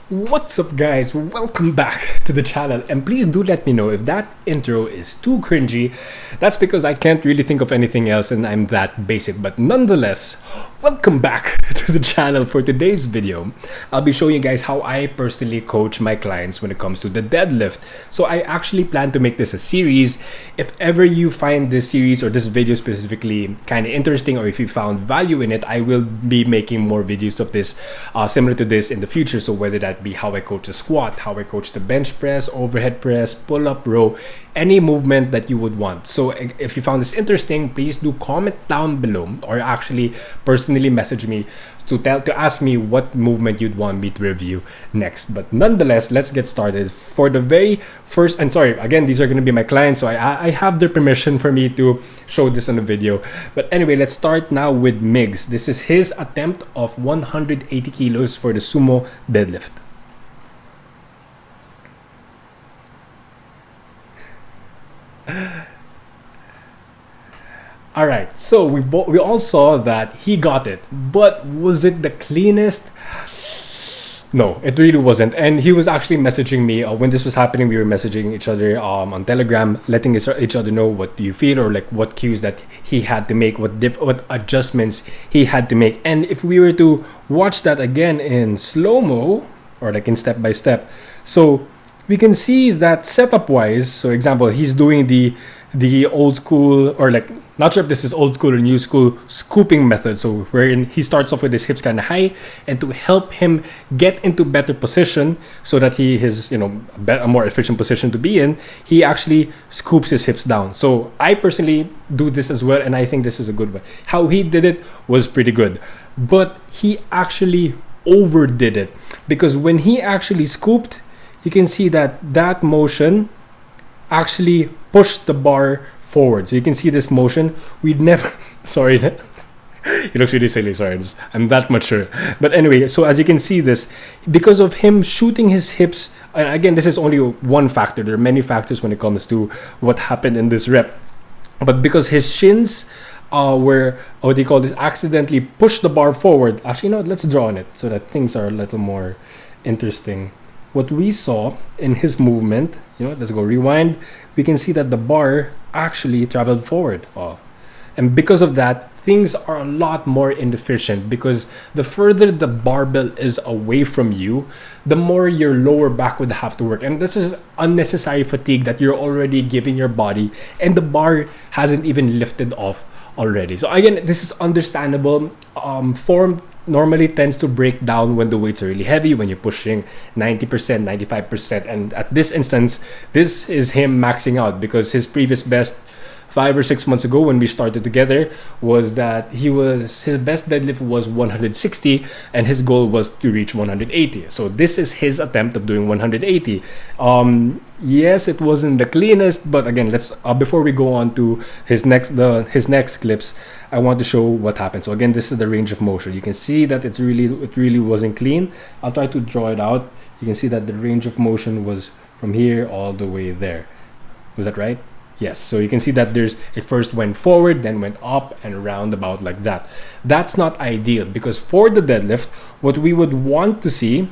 What's up guys, welcome back to the channel, and please do let me know if that intro is too cringy. That's because I can't really think of anything else and I'm that basic, but nonetheless, welcome back to the channel. For today's video, I'll be showing you guys how I personally coach my clients when it comes to the deadlift. So I actually plan to make this a series. If ever you find this series or this video specifically kind of interesting, or if you found value in it, I will be making more videos of this similar to this in the future. So whether that be how I coach a squat, how I coach the bench press, overhead press, pull-up row, any movement that you would want. So if you found this interesting, please do comment down below, or actually personally message me to ask me what movement you'd want me to review next. But nonetheless, let's get started. For the very first, and sorry again, these are going to be my clients, so I have their permission for me to show this on a video. But anyway, let's start now with Migs. This is his attempt of 180 kilos for the sumo deadlift. All right, so we all saw that he got it, but was it the cleanest? No, it really wasn't. And he was actually messaging me when this was happening. We were messaging each other on Telegram, letting each other know what you feel, or like what cues that he had to make, what adjustments he had to make. And if we were to watch that again in slow-mo, or like in step by step, so we can see that setup wise, so example, he's doing the old school, or like, not sure if this is old school or new school, scooping method. So wherein he starts off with his hips kind of high, and to help him get into better position so that he is, a more efficient position to be in, he actually scoops his hips down. So I personally do this as well, and I think this is a good one. How he did it was pretty good, but he actually overdid it, because when he actually scooped, you can see that motion actually pushed the bar forward. So you can see this motion. We'd never, sorry, it looks really silly, sorry, I'm that mature. But anyway, so as you can see this, because of him shooting his hips, and again, this is only one factor. There are many factors when it comes to what happened in this rep. But because his shins were, what do you call this, accidentally pushed the bar forward. Actually, no, let's draw on it so that things are a little more interesting. What we saw in his movement, let's go rewind. We can see that the bar actually traveled forward. And because of that, things are a lot more inefficient, because the further the barbell is away from you, the more your lower back would have to work. And this is unnecessary fatigue that you're already giving your body, and the bar hasn't even lifted off already. So again, this is understandable. Form normally tends to break down when the weights are really heavy, when you're pushing 90%, 95%. And at this instance, this is him maxing out, because his previous best 5 or 6 months ago when we started together was that his best deadlift was 160, and his goal was to reach 180. So this is his attempt of doing 180. Yes, it wasn't the cleanest, but again, let's before we go on to his next clips, I want to show what happened. So again, this is the range of motion. You can see that it really wasn't clean. I'll try to draw it out. You can see that the range of motion was from here all the way there. Was that right? Yes. So you can see that it first went forward, then went up and round about like that. That's not ideal, because for the deadlift, what we would want to see,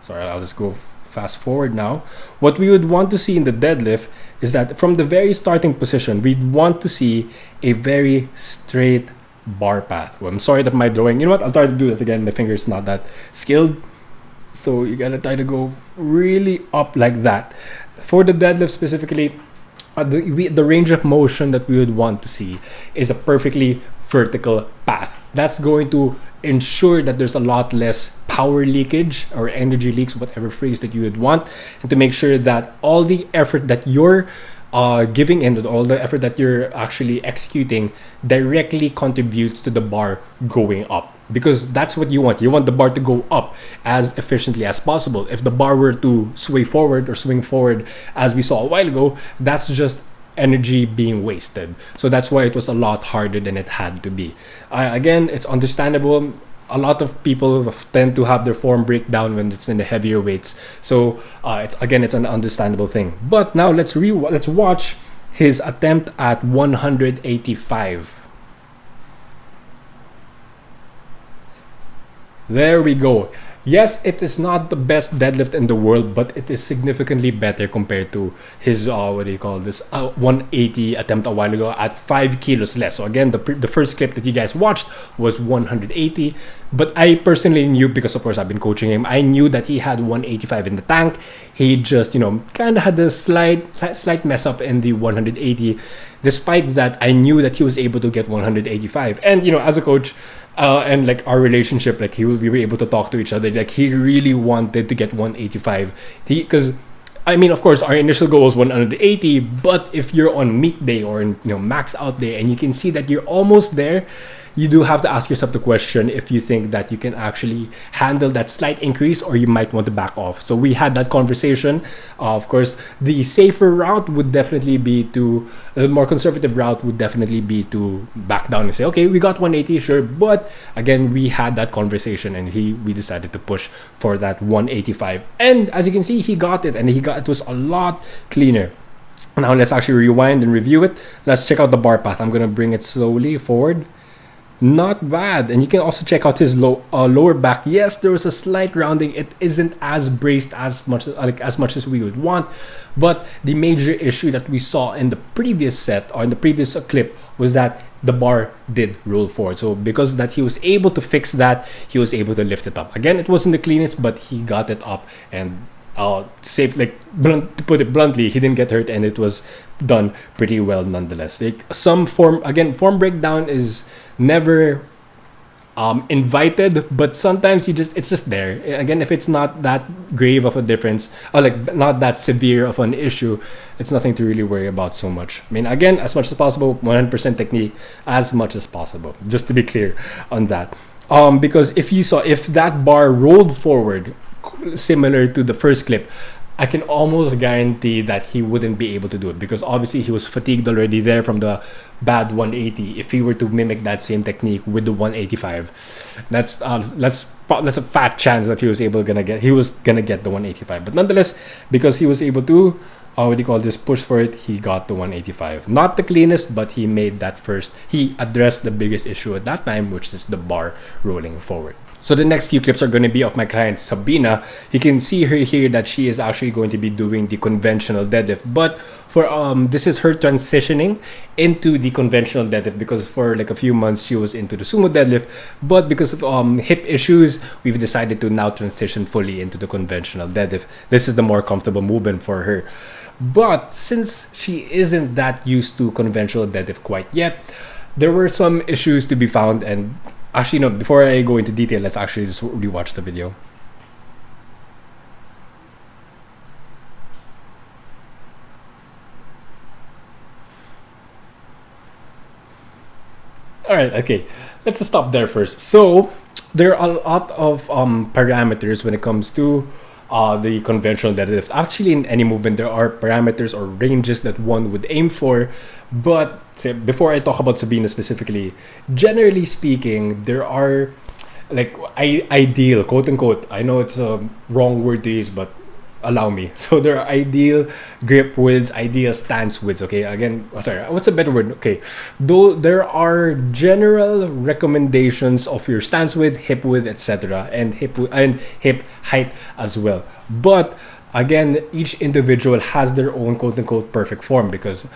sorry, I'll just go fast forward now. What we would want to see in the deadlift is that from the very starting position, we'd want to see a very straight bar path. Well, I'm sorry that my drawing, I'll try to do that again. My finger's not that skilled. So you gotta try to go really up like that. For the deadlift specifically, the range of motion that we would want to see is a perfectly vertical path. That's going to ensure that there's a lot less power leakage or energy leaks, whatever phrase that you would want, and to make sure that all the effort that you're giving in, all the effort that you're actually executing, directly contributes to the bar going up, because that's what you want. You want the bar to go up as efficiently as possible. If the bar were to sway forward or swing forward, as we saw a while ago, that's just energy being wasted. So that's why it was a lot harder than it had to be. Again, it's understandable. A lot of people tend to have their form break down when it's in the heavier weights. So it's an understandable thing. But now let's watch his attempt at 185. There we go. Yes, it is not the best deadlift in the world, but it is significantly better compared to his what do you call this 180 attempt a while ago at 5 kilos less. So again, the first clip that you guys watched was 180, but I personally knew, because of course I've been coaching him, I knew that he had 185 in the tank. He just, kind of had a slight mess up in the 180. Despite that, I knew that he was able to get 185, and as a coach, and like our relationship, like we were able to talk to each other. Like he really wanted to get 185. Because I mean, of course, our initial goal was 180. But if you're on meet day or max out day, and you can see that you're almost there, you do have to ask yourself the question if you think that you can actually handle that slight increase, or you might want to back off. So we had that conversation. Of course, the safer route would definitely be the more conservative route would definitely be to back down and say, okay, we got 180, sure. But again, we had that conversation, and we decided to push for that 185. And as you can see, he got it, and it was a lot cleaner. Now let's actually rewind and review it. Let's check out the bar path. I'm gonna bring it slowly forward. Not bad. And you can also check out his lower back. Yes, there was a slight rounding. It isn't as braced as much as we would want, but the major issue that we saw in the previous set, or in the previous clip, was that the bar did roll forward. So because that he was able to fix that, he was able to lift it up. Again, it wasn't the cleanest, but he got it up, and safe, to put it bluntly, he didn't get hurt, and it was done pretty well nonetheless. Like some form breakdown is never invited, but sometimes it's just there. Again, if it's not that grave of a difference, or not that severe of an issue, it's nothing to really worry about so much. I mean, again, as much as possible, 100% technique, as much as possible, just to be clear on that. Because if that bar rolled forward similar to the first clip, I can almost guarantee that he wouldn't be able to do it, because obviously he was fatigued already there from the bad 180. If he were to mimic that same technique with the 185, that's a fat chance that he was gonna get the 185. But nonetheless, because he was able to push for it, he got the 185. Not the cleanest, but he made that first. He addressed the biggest issue at that time, which is the bar rolling forward. So the next few clips are going to be of my client Sabina. You can see her here that she is actually going to be doing the conventional deadlift, but for this is her transitioning into the conventional deadlift, because for like a few months she was into the sumo deadlift, but because of hip issues, we've decided to now transition fully into the conventional deadlift. This is the more comfortable movement for her. But since she isn't that used to conventional deadlift quite yet, there were some issues to be found. And actually, no, before I go into detail, let's actually just rewatch the video. All right, okay. Let's just stop there first. So there are a lot of parameters when it comes to the conventional deadlift. Actually, in any movement, there are parameters or ranges that one would aim for. But before I talk about Sabina specifically, generally speaking, there are ideal, quote unquote, I know it's a wrong word to use, but allow me. So there are ideal grip widths, ideal stance widths. Okay, again, sorry, what's a better word? Okay, though there are general recommendations of your stance width, hip width, etc., and hip height as well. But again, each individual has their own quote unquote perfect form, because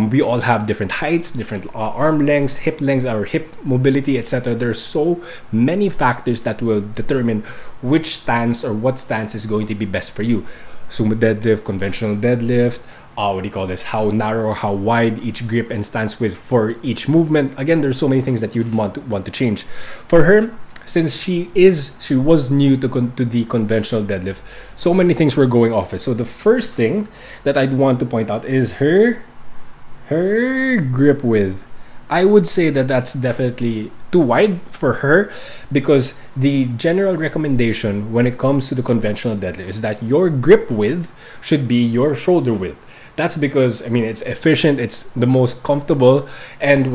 we all have different heights, different arm lengths, hip lengths, our hip mobility, etc. There's so many factors that will determine which stance or what stance is going to be best for you. Sumo deadlift, conventional deadlift, how narrow, how wide each grip and stance width for each movement. Again, there's so many things that you'd want to change. For her, since she was new to the conventional deadlift, so many things were going off it. So the first thing that I'd want to point out is her grip width. I would say that that's definitely too wide for her, because the general recommendation when it comes to the conventional deadlift is that your grip width should be your shoulder width. That's because, I mean, it's efficient, it's the most comfortable, and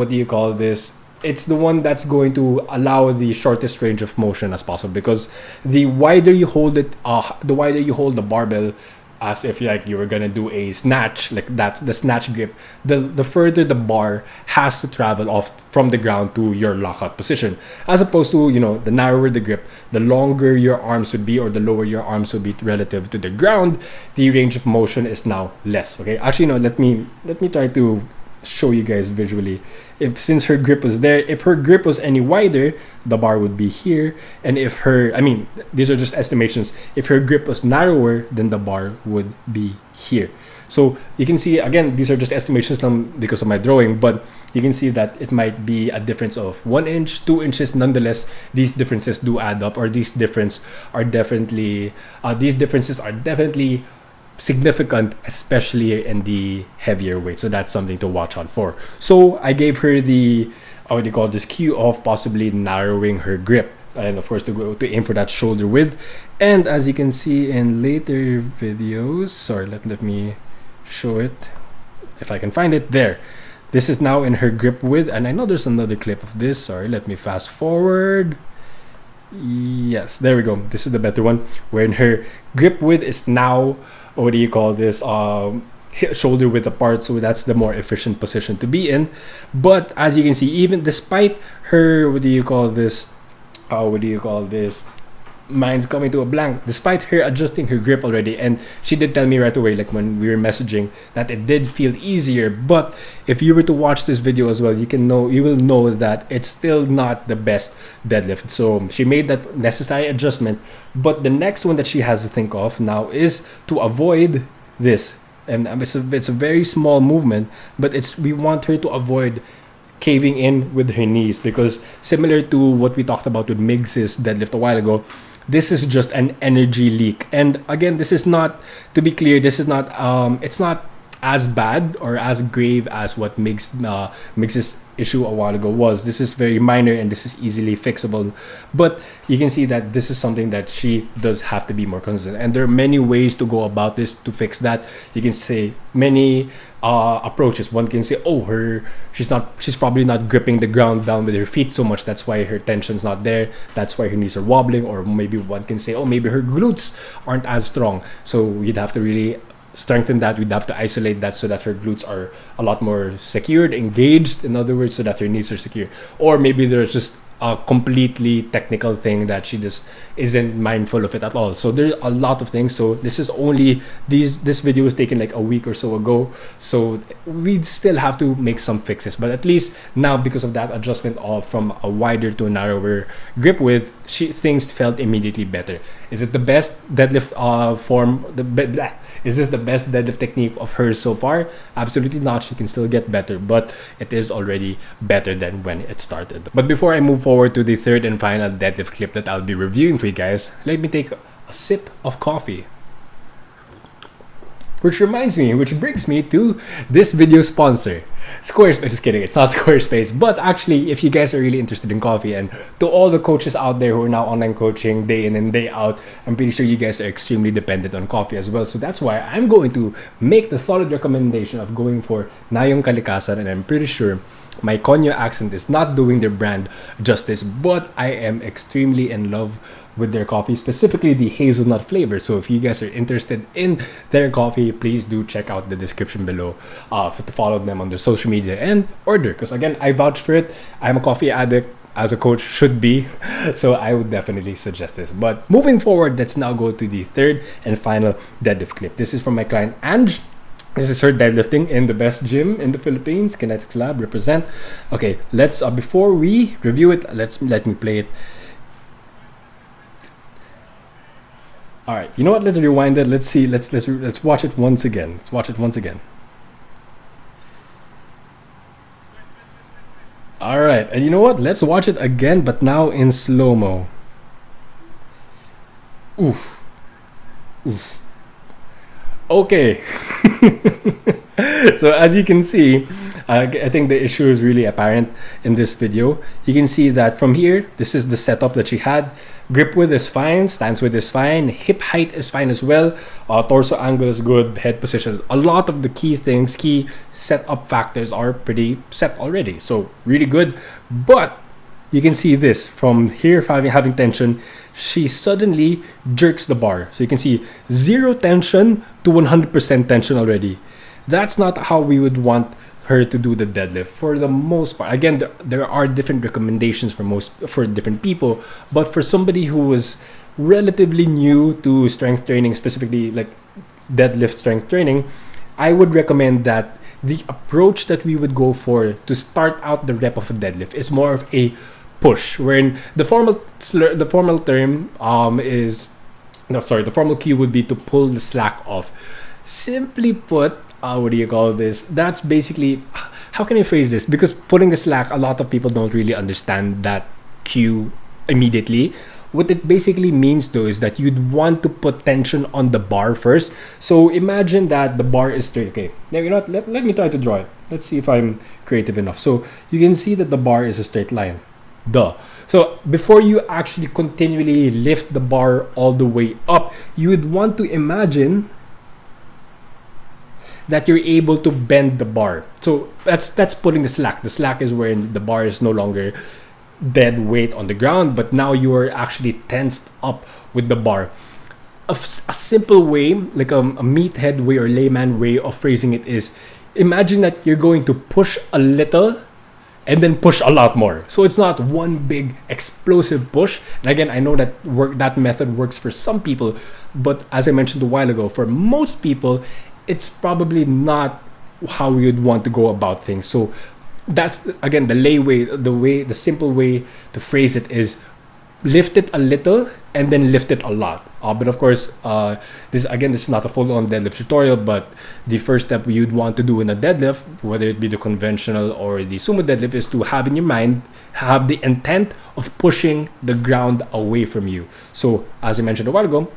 it's the one that's going to allow the shortest range of motion as possible, because the wider you hold the barbell, as if like you were gonna do a snatch, like that's the snatch grip. The further the bar has to travel off from the ground to your lockout position, as opposed to, you know, the narrower the grip, the longer your arms would be, or the lower your arms would be relative to the ground. The range of motion is now less. Okay, actually no, let me try to show you guys visually. If since her grip was there, if her grip was any wider, the bar would be here. And if her, I mean, these are just estimations. If her grip was narrower, then the bar would be here. So you can see, again, these are just estimations because of my drawing, but you can see that it might be a difference of 1 inch, 2 inches. Nonetheless, these differences do add up, or these differences are definitely significant, especially in the heavier weight. So that's something to watch out for. So I gave her the what do you call this, cue of possibly narrowing her grip, and of course to aim for that shoulder width. And as you can see in later videos, sorry, let me show it if I can find it. There, this is now in her grip width, and I know there's another clip of this. Sorry, let me fast forward. Yes, there we go. This is the better one, wherein her grip width is now, what do you call this, shoulder width apart. So that's the more efficient position to be in. But as you can see, even despite her, mine's coming to a blank, despite her adjusting her grip already, and she did tell me right away, like when we were messaging, that it did feel easier. But if you were to watch this video as well, you will know that it's still not the best deadlift. So she made that necessary adjustment, but the next one that she has to think of now is to avoid this. And it's a very small movement, but we want her to caving in with her knees, because similar to what we talked about with Migs' deadlift a while ago, this is just an energy leak. And again, this is not, to be clear, this is not it's not as bad or as grave as what Migs' issue a while ago was. This is very minor and this is easily fixable, but you can see that this is something that she does have to be more consistent, and there are many ways to go about this to fix that. You can say many approaches. One can say, oh, she's probably not gripping the ground down with her feet so much, that's why her tension's not there, that's why her knees are wobbling. Or maybe one can say, oh, maybe her glutes aren't as strong, so you'd have to really strengthen that. We'd have to isolate that so that her glutes are a lot more secured, engaged, in other words, so that her knees are secure. Or maybe there's just a completely technical thing that she just isn't mindful of it at all. So there's a lot of things. So this is only this video was taken like a week or so ago, so we still have to make some fixes. But at least now, because of that adjustment from a wider to a narrower grip width, things felt immediately better. Is it the best deadlift is this the best deadlift technique of hers so far? Absolutely not. She can still get better, but it is already better than when it started. But before I move forward to the third and final deadlift clip that I'll be reviewing for you guys, let me take a sip of coffee. Which brings me to this video sponsor, Squarespace. Just kidding, it's not Squarespace. But actually, if you guys are really interested in coffee, and to all the coaches out there who are now online coaching day in and day out, I'm pretty sure you guys are extremely dependent on coffee as well. So that's why I'm going to make the solid recommendation of going for Nayong Kalikasan, and I'm pretty sure my Konyo accent is not doing their brand justice, but I am extremely in love with their coffee, specifically the hazelnut flavor. So if you guys are interested in their coffee, please do check out the description below to follow them on their social media and order, because again, I vouch for it. I'm a coffee addict, as a coach should be, so I would definitely suggest this. But moving forward, let's now go to the third and final deadlift clip. This is from my client Ange. This is her deadlifting in the best gym in the Philippines, Kinetics Lab, represent. Okay, let's before we review it, let me play it. All right, you know what? Let's rewind it. Let's see. Let's watch it once again. Let's watch it once again. All right, and you know what? Let's watch it again, but now in slow-mo. Oof. Oof. Okay. So as you can see, I think the issue is really apparent in this video. You can see that from here, this is the setup that she had. Grip width is fine, stance width is fine, hip height is fine as well, torso angle is good, head position. A lot of the key setup factors are pretty set already, so really good. But you can see this from here, having tension, she suddenly jerks the bar. So you can see 0 tension to 100% tension already. That's not how we would want her to do the deadlift for the most part. Again, there are different recommendations for different people, but for somebody who was relatively new to strength training, specifically like deadlift strength training, I would recommend that the approach that we would go for to start out the rep of a deadlift is more of a push, wherein the formal term is no, sorry, the formal cue would be to pull the slack off. Simply put, what do you call this? That's basically, how can I phrase this? Because pulling the slack, a lot of people don't really understand that cue immediately. What it basically means though is that you'd want to put tension on the bar first. So imagine that the bar is straight. Okay, now you know what? Let me try to draw it. Let's see if I'm creative enough. So you can see that the bar is a straight line. Duh. So before you actually continually lift the bar all the way up, you would want to imagine that you're able to bend the bar. So that's pulling the slack. The slack is where the bar is no longer dead weight on the ground, but now you are actually tensed up with the bar. A simple way, like a meathead way or layman way of phrasing it is, imagine that you're going to push a little and then push a lot more. So it's not one big explosive push. And again, I know that method works for some people, but as I mentioned a while ago, for most people, it's probably not how we would want to go about things. So that's again the simple way to phrase it is lift it a little and then lift it a lot. But of course, this is not a full-on deadlift tutorial, but the first step you'd want to do in a deadlift, whether it be the conventional or the sumo deadlift, is to have in your mind, have the intent of pushing the ground away from you. So as I mentioned a while ago,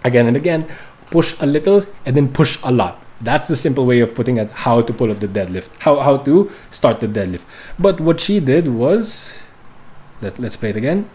again and again, push a little and then push a lot. That's the simple way of putting it, how to pull up the deadlift, how to start the deadlift. But what she did was, let's play it again.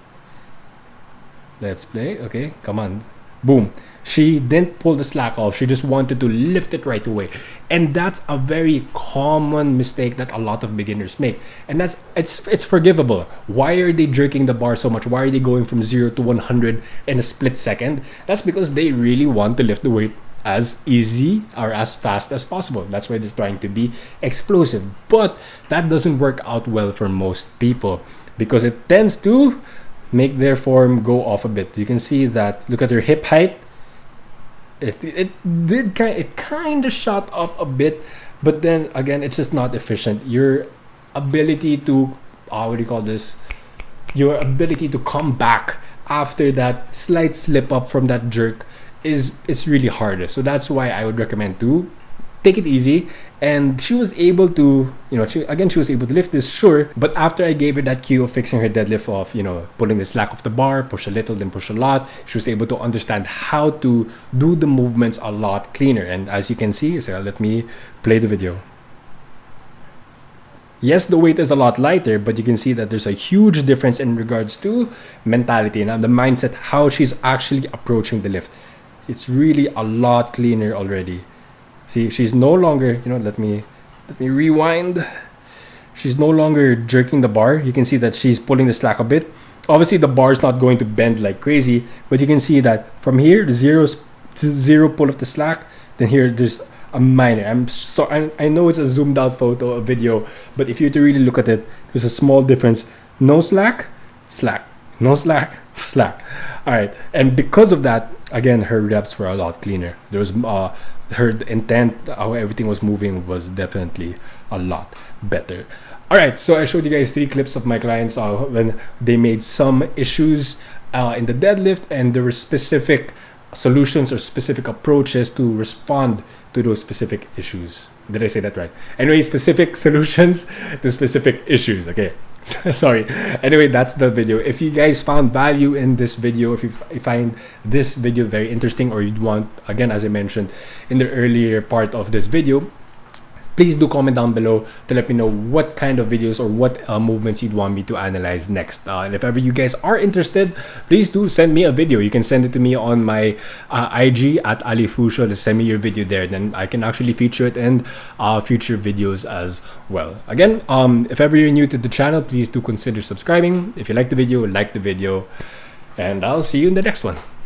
Let's play. Okay, come on. Boom. She didn't pull the slack off. She just wanted to lift it right away. And that's a very common mistake that a lot of beginners make. And it's forgivable. Why are they jerking the bar so much? Why are they going from 0 to 100 in a split second? That's because they really want to lift the weight as easy or as fast as possible. That's why they're trying to be explosive. But that doesn't work out well for most people because it tends to make their form go off a bit. You can see that. Look at her hip height. It kind of shot up a bit, but then again, it's just not efficient. Your ability to your ability to come back after that slight slip up from that jerk it's really harder. So that's why I would recommend to take it easy. And she was able to, she was able to lift this, sure. But after I gave her that cue of fixing her deadlift off, pulling the slack off the bar, push a little, then push a lot, she was able to understand how to do the movements a lot cleaner. And as you can see, so let me play the video. Yes, the weight is a lot lighter, but you can see that there's a huge difference in regards to mentality and the mindset, how she's actually approaching the lift. It's really a lot cleaner already. See, she's no longer, let me rewind. She's no longer jerking the bar. You can see that she's pulling the slack a bit. Obviously, the bar is not going to bend like crazy, but you can see that from here, zero pull of the slack. Then here, there's a minor. I know it's a zoomed out photo, a video, but if you were to really look at it, there's a small difference. No slack, slack. No slack, slack. All right, and because of that, again, her reps were a lot cleaner. There was her intent, how everything was moving was definitely a lot better. All right, so I showed you guys 3 clips of my clients when they made some issues in the deadlift, and there were specific solutions or specific approaches to respond to those specific issues. Did I say that right? Anyway, specific solutions to specific issues. Okay. Sorry. Anyway, that's the video. If you guys found value in this video, if you find this video very interesting, or you'd want, again, as I mentioned in the earlier part of this video, Please do comment down below to let me know what kind of videos or what movements you'd want me to analyze next. And if ever you guys are interested, please do send me a video. You can send it to me on my IG at alifusho. Just send me your video there, then I can actually feature it in future videos as well. Again, if ever you're new to the channel, please do consider subscribing. If you like the video, and I'll see you in the next one.